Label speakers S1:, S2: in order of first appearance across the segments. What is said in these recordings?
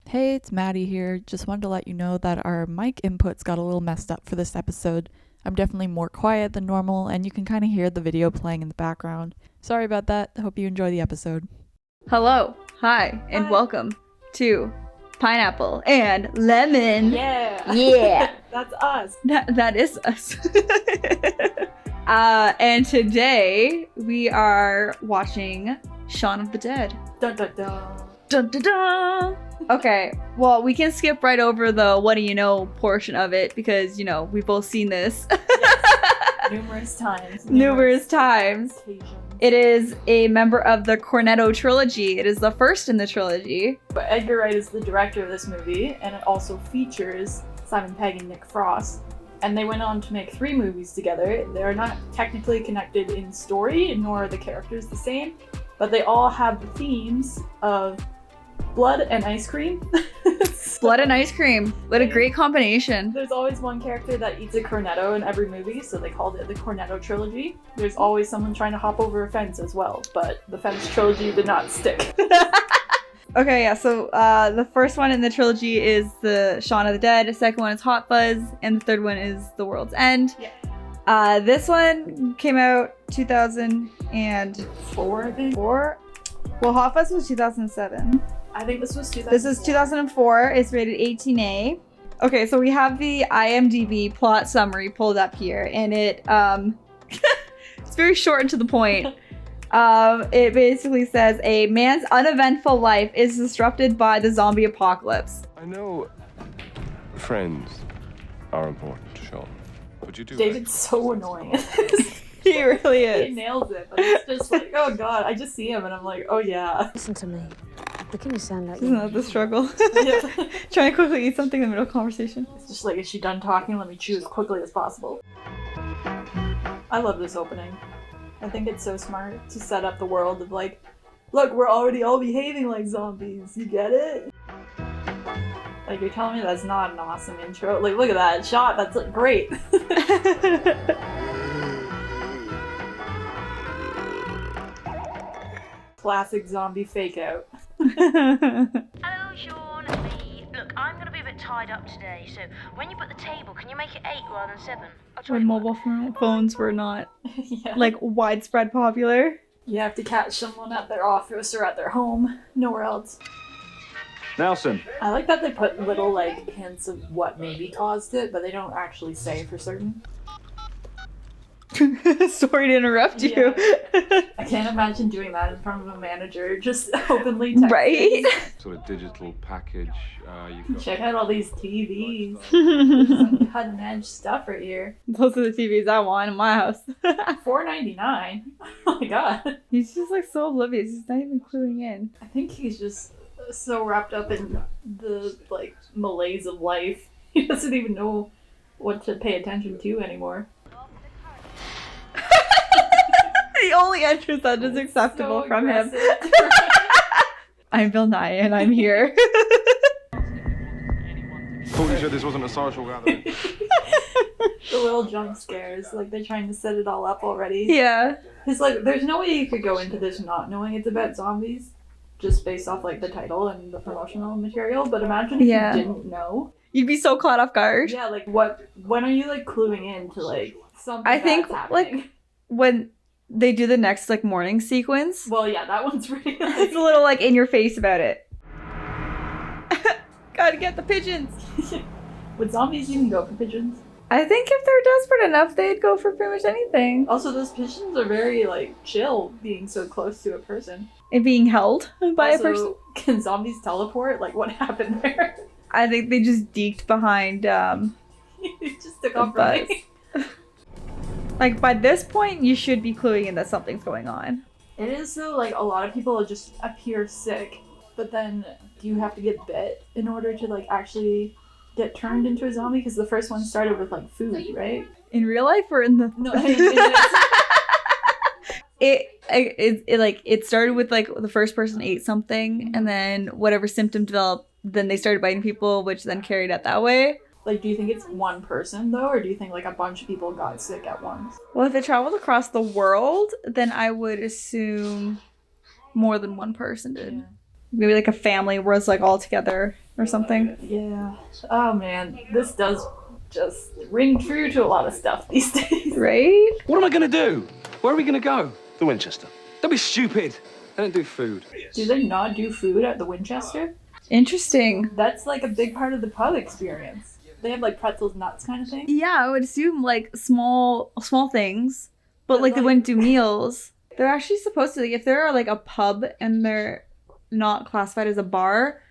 S1: Hey, it's Maddie here. Just wanted to let you know that our mic inputs got a little messed up for this episode. I'm definitely more quiet than normal, and you can kind of hear the video playing in the background. Sorry about that. Hope you enjoy the episode.
S2: Hello, hi, and welcome to Pineapple and Lemon.
S3: Yeah.
S2: Yeah.
S3: That's us.
S2: That is us. And today we are watching Shaun of the Dead.
S3: Dun dun dun.
S2: Dun, dun, dun. Okay, well, we can skip right over the what do you know portion of it because, you know, we've both seen this.
S3: Numerous times.
S2: Numerous times.
S3: Occasions.
S2: It is a member of the Cornetto Trilogy. It is the first in the trilogy.
S3: But Edgar Wright is the director of this movie, and it also features Simon Pegg and Nick Frost. And they went on to make 3 movies together. They're not technically connected in story, nor are the characters the same, but they all have the themes of blood and ice cream.
S2: Blood and ice cream. What a great combination.
S3: There's always one character that eats a cornetto in every movie, so they called it the Cornetto Trilogy. There's always someone trying to hop over a fence as well, but the fence trilogy did not stick.
S2: Okay, yeah, so the first one in the trilogy is the Shaun of the Dead, the second one is Hot Fuzz, and the third one is The World's End.
S3: Yeah.
S2: This one came out 2004,
S3: I think.
S2: Well, Hot Fuzz was 2007.
S3: I think this was 2004.
S2: This is 2004. It's rated 18A. Okay, so we have the IMDb plot summary pulled up here, and it it's very short and to the point. It basically says a man's uneventful life is disrupted by the zombie apocalypse.
S4: I know friends are important, Shaun. Would you do
S3: David's so annoying.
S2: He really
S3: He
S2: is.
S3: nails it, but it's just like, oh god, I just see him and I'm like, oh yeah.
S5: Listen to me. Look me sound like
S2: Isn't that the struggle?
S3: Yeah.
S2: Trying to quickly eat something in the middle of conversation.
S3: It's just like, is she done talking? Let me chew as quickly as possible. I love this opening. I think it's so smart to set up the world of like, look, we're already all behaving like zombies. You get it? Like, you're telling me that's not an awesome intro? Like, look at that shot. That's like great. Classic zombie fake out.
S5: Hello, Shaun, it's me. Look, I'm gonna be a bit tied up today, so when you put the table, can you make it 8 rather than 7? I'll try
S2: When
S5: to
S2: mobile phones were not
S3: Yeah.
S2: like widespread popular.
S3: You have to catch someone at their office or at their home, nowhere else.
S4: Nelson.
S3: I like that they put little like hints of what maybe caused it, but they don't actually say for certain.
S2: Sorry to interrupt you.
S3: I can't imagine doing that in front of a manager, just openly texting.
S2: Right?
S4: Sort of digital package. You've got
S3: Check out all these TVs. Some cutting edge stuff right here.
S2: Those are the TVs I want in my house.
S3: $4.99. Oh my god.
S2: He's just like so oblivious. He's not even cluing in.
S3: I think he's just so wrapped up in the like malaise of life. He doesn't even know what to pay attention to anymore.
S2: The only entrance that is acceptable
S3: So
S2: from him.
S3: aggressive.
S2: I'm Bill Nye and I'm here.
S4: Thought you said this wasn't a social gathering.
S3: The little jump scares, like they're trying to set it all up already.
S2: Yeah.
S3: It's like, there's no way you could go into this not knowing it's about zombies, just based off like the title and the promotional material, but imagine if
S2: Yeah.
S3: you didn't know.
S2: You'd be so caught off guard.
S3: Yeah, like when are you like cluing in to like something
S2: I think,
S3: that's
S2: like,
S3: happening?
S2: When they do the next like morning sequence,
S3: Well, yeah, that one's really like,
S2: it's a little like in your face about it. Gotta get the pigeons.
S3: would zombies even go for pigeons?
S2: I think if they're desperate enough, they'd go for pretty much anything.
S3: Also, those pigeons are very like chill being so close to a person.
S2: And being held by
S3: Also,
S2: a person.
S3: can zombies teleport? Like, what happened there?
S2: I think they just deked behind
S3: It just took off
S2: bus.
S3: running.
S2: Like by this point you should be cluing in that something's going on.
S3: It is though, like a lot of people just appear sick, but then do you have to get bit in order to like actually get turned into a zombie? Because the first one started with like food, right?
S2: In real life or in the
S3: No,
S2: it started with like the first person ate something and then whatever symptom developed, then they started biting people, which then carried out that way.
S3: like, do you think it's one person though, or do you think like a bunch of people got sick at once?
S2: Well, if it traveled across the world, then I would assume more than one person did.
S3: Yeah.
S2: Maybe like a family was like all together or something.
S3: Yeah. Oh man, this does just ring true to a lot of stuff these days.
S2: Right?
S6: What am I gonna do? Where are we gonna go?
S4: The Winchester.
S6: Don't be stupid. They don't do food.
S3: Do they not do food at the Winchester?
S2: Interesting.
S3: That's like a big part of the pub experience. They have like pretzels, nuts kind of thing.
S2: Yeah, I would assume like small things, but like they
S3: like-
S2: wouldn't do meals. They're actually supposed to, like, if they're like a pub and they're not classified as a bar,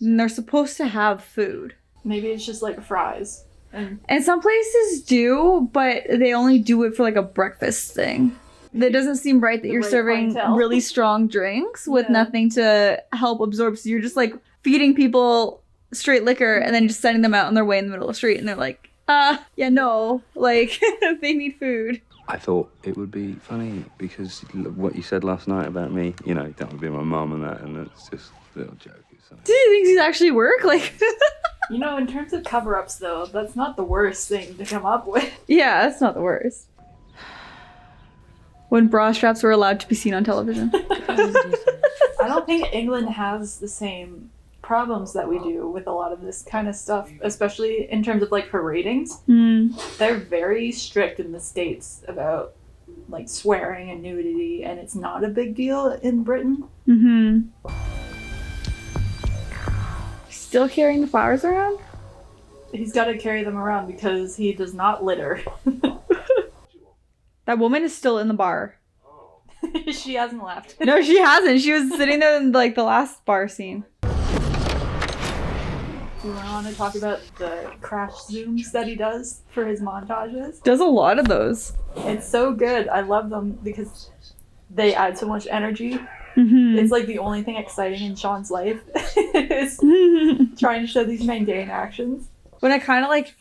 S2: then they're supposed to have food.
S3: Maybe it's just like fries.
S2: And some places do, but they only do it for like a breakfast thing. That doesn't seem right that
S3: The
S2: you're
S3: right
S2: serving
S3: clientele.
S2: really strong drinks with
S3: Yeah.
S2: nothing to help absorb. So you're just like feeding people straight liquor and then just sending them out on their way in the middle of the street. And they're like, yeah, no, like they need food.
S7: I thought it would be funny because what you said last night about me, you know, that would be my mum and that, and it's just a little joke.
S2: Do you think these actually work? Like,
S3: You know, in terms of cover-ups though, that's not the worst thing to come up with.
S2: yeah, that's not the worst. When bra straps were allowed to be seen on television.
S3: I don't think England has the same problems that we do with a lot of this kind of stuff, especially in terms of like for ratings. They're very strict in the States about like swearing and nudity, and it's not a big deal in Britain.
S2: Still carrying the flowers around?
S3: He's got to carry them around because he does not litter.
S2: That woman is still in the bar.
S3: She hasn't left.
S2: No, she hasn't. She was sitting there in like the last bar scene.
S3: We went on to talk about the crash zooms that he does for his montages.
S2: Does a lot of those.
S3: It's so good. I love them because they add so much energy. It's like the only thing exciting in Shaun's life is trying to show these mundane actions.
S2: When I kind of like,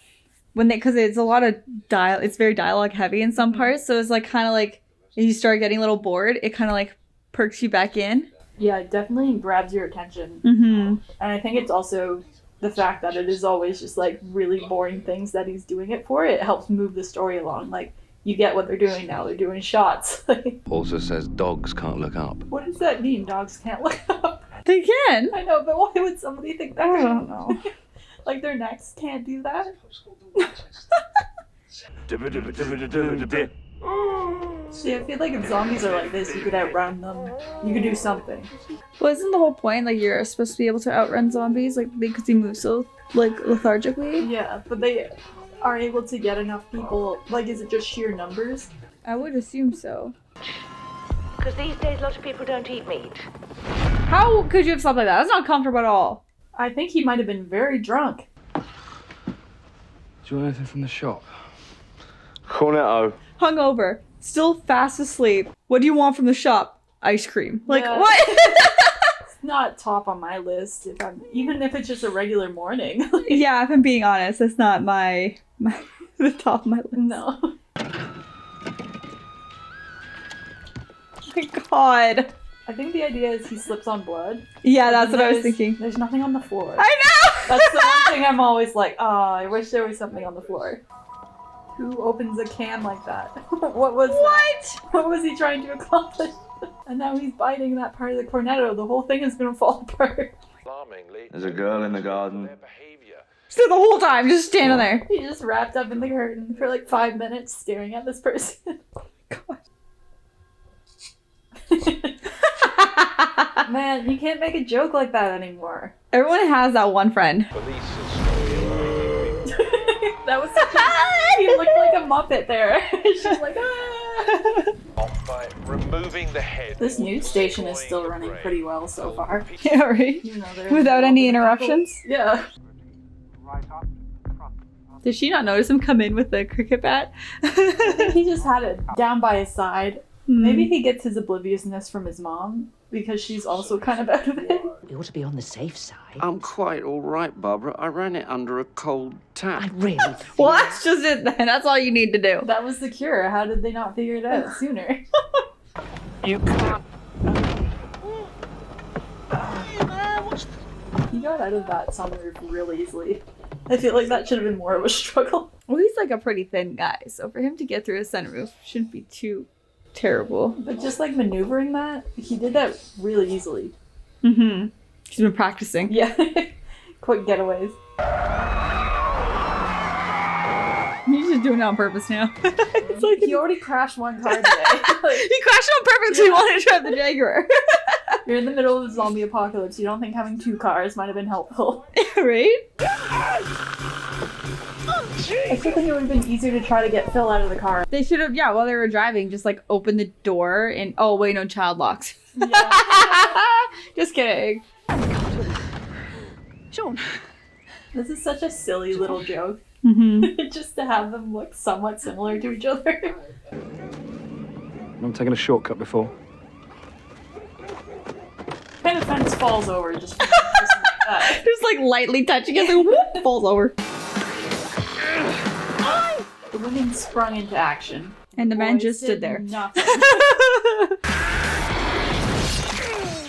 S2: because it's a lot of it's very dialogue heavy in some parts, so it's like kind of like if you start getting a little bored, it kind of like perks you back in.
S3: Yeah, it definitely grabs your attention. And I think it's also the fact that it is always just like really boring things that he's doing it for. It helps move the story along. Like, you get what they're doing now. They're doing shots.
S7: Also says dogs can't look up.
S3: What does that mean? Dogs can't look up.
S2: They can.
S3: I know, but why would somebody think that?
S2: I don't know.
S3: Like their necks can't do that? See, I feel like if zombies are like this, you could outrun them. You could do something.
S2: Well, isn't the whole point like you're supposed to be able to outrun zombies like because they move so like lethargically?
S3: Yeah, but they are able to get enough people. Like, is it just sheer numbers?
S2: I would assume so.
S5: Because these days, lots of people don't eat meat.
S2: How could you have slept like that? That's not comfortable at all.
S3: I think he might have been very drunk.
S7: Do you want anything from the shop?
S4: Cornetto.
S2: Hungover, still fast asleep. What do you want from the shop? Ice cream. Like
S3: Yeah.
S2: what?
S3: It's not top on my list, even if it's just a regular morning.
S2: Yeah, if I'm being honest, that's not my the top of my list.
S3: No.
S2: Oh my god.
S3: I think the idea is he slips on blood.
S2: Yeah, that's
S3: And
S2: what I was
S3: there's-
S2: thinking.
S3: There's nothing on the floor.
S2: I know!
S3: That's the one thing I'm always like, I wish there was something on the floor. Who opens a can like that? What was that? What was he trying to accomplish? And now he's biting that part of the cornetto. The whole thing is gonna fall apart.
S7: There's a girl in the garden.
S2: So the whole time, just standing there.
S3: He just wrapped up in the curtain for like 5 minutes staring at this person. Man, you can't make a joke like that anymore.
S2: Everyone has that one friend.
S3: That was such a... He looked like a Muppet there. She's like, ah.
S8: By removing the head.
S3: This news station is still running pretty well so far.
S2: Yeah, right?
S3: Even though they're
S2: Without any
S3: involved in a couple-
S2: interruptions?
S3: Yeah.
S2: Did she not notice him come in with the cricket bat?
S3: I think he just had it down by his side. Maybe he gets his obliviousness from his mom because she's also kind of out of it.
S9: You ought to be on the safe side.
S10: I'm quite all right, Barbara. I ran it under a cold tap.
S9: I really
S2: Well, that's just it then. That's all you need to do.
S3: That was the cure. How did they not figure it out sooner?
S8: You can't.
S3: He got out of that sunroof real easily. I feel like that should have been more of a struggle.
S2: Well, he's like a pretty thin guy, so for him to get through a sunroof shouldn't be too terrible.
S3: But just like maneuvering that, he did that really easily.
S2: Mm-hmm. He's been practicing.
S3: Yeah. Quick getaways.
S2: He's just doing it on purpose now.
S3: It's like he already crashed one car today.
S2: He crashed on purpose because he wanted to drive the Jaguar.
S3: You're in the middle of a zombie apocalypse. You don't think having 2 cars might have been helpful?
S2: Right?
S3: I still think it would have been easier to try to get Phil out of the car.
S2: They should have, yeah, while they were driving, just like opened the door and oh wait, no, child locks.
S3: Yeah.
S2: Just kidding.
S3: Shaun. This is such a silly little joke.
S2: Mm-hmm.
S3: Just to have them look somewhat similar to each other.
S6: I'm taking a shortcut before.
S3: Kind of fence falls over just from one person like that.
S2: Just like lightly touching it, and whoop, falls over.
S3: The women sprung into action.
S2: And the man
S3: Boys
S2: just stood
S3: did
S2: there.
S3: Nothing.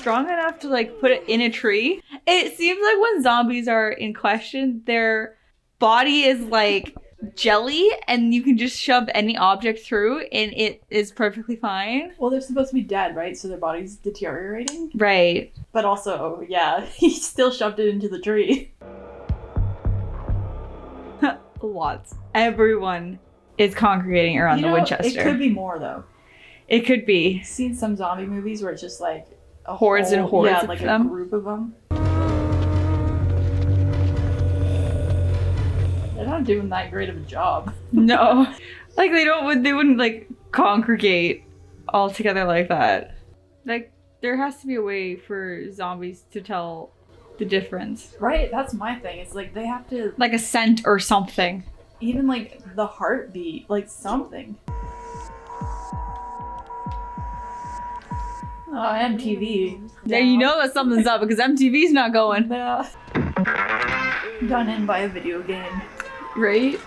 S2: Strong enough to like put it in a tree. It seems like when zombies are in question, their body is like jelly and you can just shove any object through and it is perfectly fine.
S3: Well, they're supposed to be dead, right? So their body's deteriorating.
S2: Right.
S3: But also, yeah, he still shoved it into the tree.
S2: Lots. Everyone is congregating around the Winchester.
S3: It could be more, though.
S2: It could be.
S3: I've seen some zombie movies where it's just like a
S2: Hordes and hordes
S3: yeah,
S2: of
S3: like
S2: them.
S3: a group of them. They're not doing that great of a job.
S2: No. Like they wouldn't like congregate all together like that. Like there has to be a way for zombies to tell the difference.
S3: Right, that's my thing. It's like they have to,
S2: Like a scent or something.
S3: even like the heartbeat, like something. Oh, MTV.
S2: Yeah, you know that something's up because MTV's not going.
S3: Yeah. Done in by a video game.
S2: Right?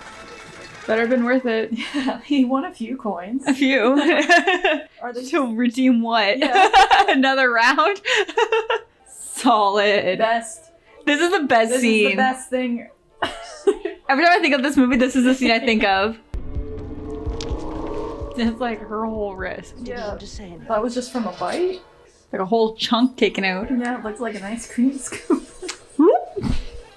S2: Better been worth it.
S3: Yeah, he won a few coins.
S2: A few.
S3: Are they
S2: To redeem what?
S3: Yeah.
S2: Another round? Solid.
S3: best?
S2: This is the best
S3: This
S2: scene.
S3: is the best thing.
S2: Every time I think of this movie, this is the scene I think of. It's like her whole wrist.
S3: Yeah. That was just from a bite?
S2: Like a whole chunk taken out.
S3: Yeah, it looks like an ice cream scoop.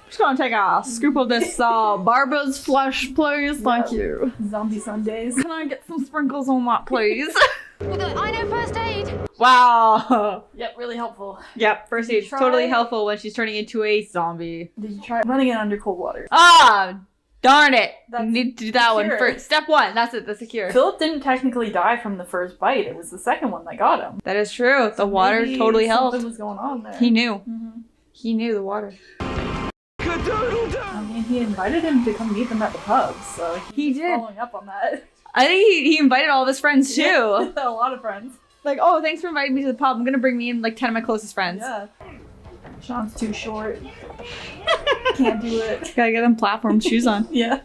S2: Just gonna take a scoop of this Barbara's flesh, please. Thank you.
S3: Zombie Sundays.
S2: Can I get some sprinkles on that, please?
S5: I know first aid.
S2: Wow.
S3: Yep, really helpful.
S2: Yep, first aid is
S3: Try-
S2: totally helpful when she's turning into a zombie.
S3: Did you try running it under cold water?
S2: Ah, darn it.
S3: That's
S2: You need to do that one
S3: cure.
S2: first. Step 1, that's it, that's the cure.
S3: Philip didn't technically die from the first bite. It was the second one that got him.
S2: That is true. The water
S3: Maybe
S2: totally helped.
S3: Something was going on there.
S2: He knew.
S3: Mhm.
S2: He knew the water.
S3: I mean, he invited him to come meet them at the pub, so
S2: He
S3: he's
S2: did.
S3: following up on that.
S2: I think he invited all of his friends too.
S3: Yeah, a lot of friends.
S2: Like, oh, thanks for inviting me to the pub. I'm gonna bring me in like 10 of my closest friends.
S3: Yeah. Shaun's too short. Can't do it.
S2: Gotta get them platform shoes on.
S3: Yeah.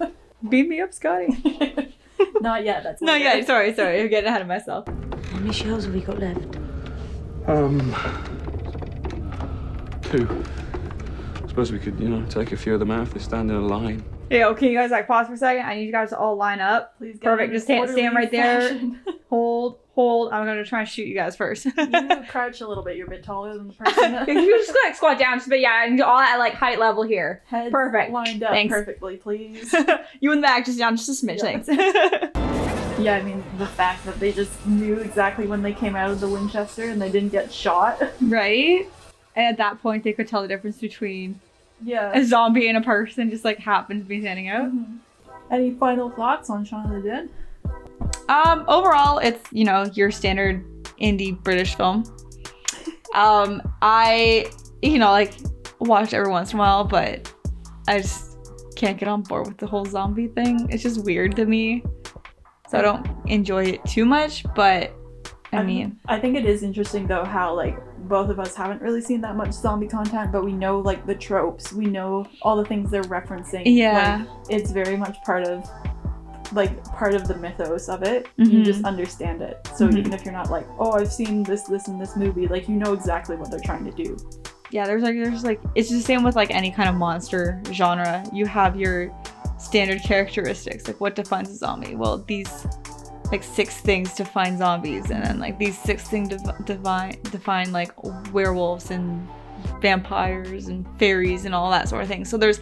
S2: Beat me up, Scotty.
S3: Not yet. That's
S2: No,
S3: later.
S2: yeah, sorry. I'm getting ahead of myself.
S5: How many shells have we got left?
S7: 2. I suppose we could, take a few of them out if they stand in a line.
S2: Yeah, okay, you guys like pause for a second. I need you guys to all line up.
S3: Please get
S2: Perfect.
S3: in
S2: Just stand
S3: orderly
S2: right there.
S3: fashion.
S2: Hold. I'm gonna try and shoot you guys first.
S3: You crouch a little bit. You're a bit taller than the person.
S2: You just like squat down, but yeah, and all at like height level here.
S3: Head
S2: Perfect.
S3: lined up
S2: Thanks.
S3: perfectly, please.
S2: You in the back, just down just a smidge.
S3: Yeah.
S2: Thanks.
S3: Yeah, I mean, the fact that they just knew exactly when they came out of the Winchester and they didn't get shot.
S2: Right? And at that point, they could tell the difference between
S3: Yeah.
S2: a zombie and a person just like happened to be standing out.
S3: Any final thoughts on Shaun of the Dead?
S2: Overall, it's, your standard indie British film. I, watch every once in a while, but I just can't get on board with the whole zombie thing. It's just weird to me. So I don't enjoy it too much, but I mean,
S3: I think it is interesting though how like both of us haven't really seen that much zombie content, but we know like the tropes, we know all the things they're referencing.
S2: Yeah.
S3: Like, it's very much part of the mythos of it.
S2: Mhm.
S3: You just understand it. So
S2: Mhm.
S3: even if you're not like, oh, I've seen this and this movie, like you know exactly what they're trying to do.
S2: yeah, there's it's the same with like any kind of monster genre. You have your standard characteristics, like what defines a zombie. Well, these like 6 things define zombies, and then like these 6 things define like werewolves and vampires and fairies and all that sort of thing. So there's,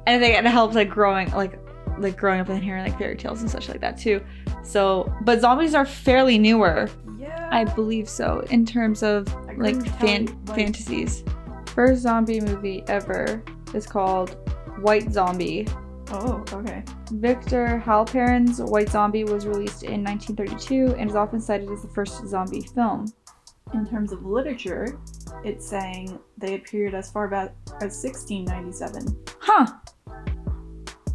S2: and I think it helps like growing up and hearing like fairy tales and such like that too. So, but zombies are fairly newer.
S3: Yeah.
S2: I believe so, in terms of like fantasies. First zombie movie ever is called White Zombie.
S3: Oh, okay.
S2: Victor Halperin's White Zombie was released in 1932 and is often cited as the first zombie film.
S3: In terms of literature, it's saying they appeared as far back as 1697.
S2: Huh.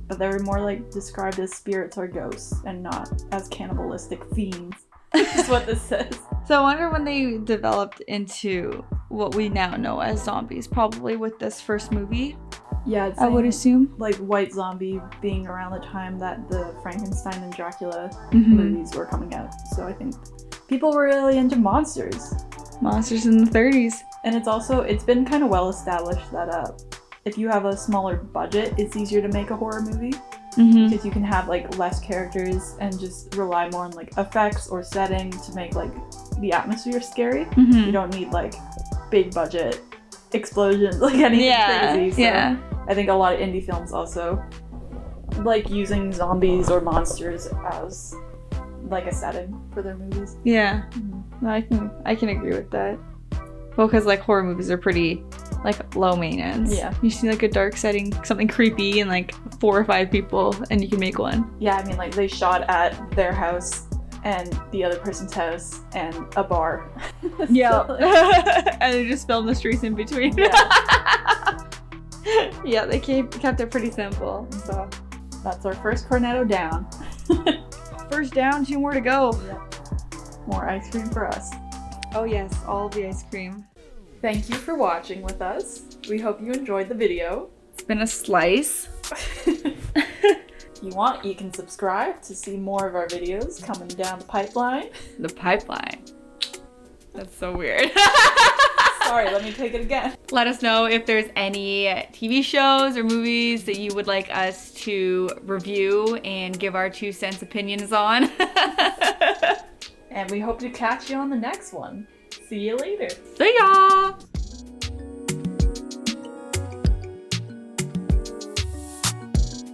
S3: But they were more like described as spirits or ghosts and not as cannibalistic fiends. Is what this says.
S2: So I wonder when they developed into what we now know as zombies, probably with this first movie.
S3: Yeah, it's
S2: I would assume.
S3: like White Zombie being around the time that the Frankenstein and Dracula
S2: Mm-hmm.
S3: movies were coming out. So I think people were really into monsters.
S2: Monsters in the 30s.
S3: And it's been kind of well established that if you have a smaller budget, it's easier to make a horror movie.
S2: Mm-hmm.
S3: Because you can have like less characters and just rely more on like effects or setting to make like the atmosphere scary.
S2: Mm-hmm.
S3: You don't need like big budget explosions, like anything crazy. So
S2: yeah.
S3: I think a lot of indie films also like using zombies or monsters as like a setting for their movies.
S2: Yeah.
S3: Mm-hmm.
S2: No, I can agree with that. Well, because like horror movies are pretty like low maintenance.
S3: Yeah.
S2: You see like a dark setting, something creepy, and like 4 or 5 people, and you can make one.
S3: Yeah, I mean like they shot at their house and the other person's house and a bar.
S2: Yeah.
S3: So, like,
S2: And they just filmed the streets in between.
S3: yeah.
S2: Yeah, they kept it pretty simple. So
S3: That's our first Cornetto down.
S2: first down, 2 more to go.
S3: More ice cream for us.
S2: Oh yes, all the ice cream.
S3: Thank you for watching with us. We hope you enjoyed the video.
S2: It's been a slice.
S3: If you want, you can subscribe to see more of our videos coming down the pipeline.
S2: The pipeline. That's so weird.
S3: Sorry, let me take it again.
S2: Let us know if there's any TV shows or movies that you would like us to review and give our 2 cents opinions on.
S3: And we hope to catch you on the next one. See you later.
S2: See ya!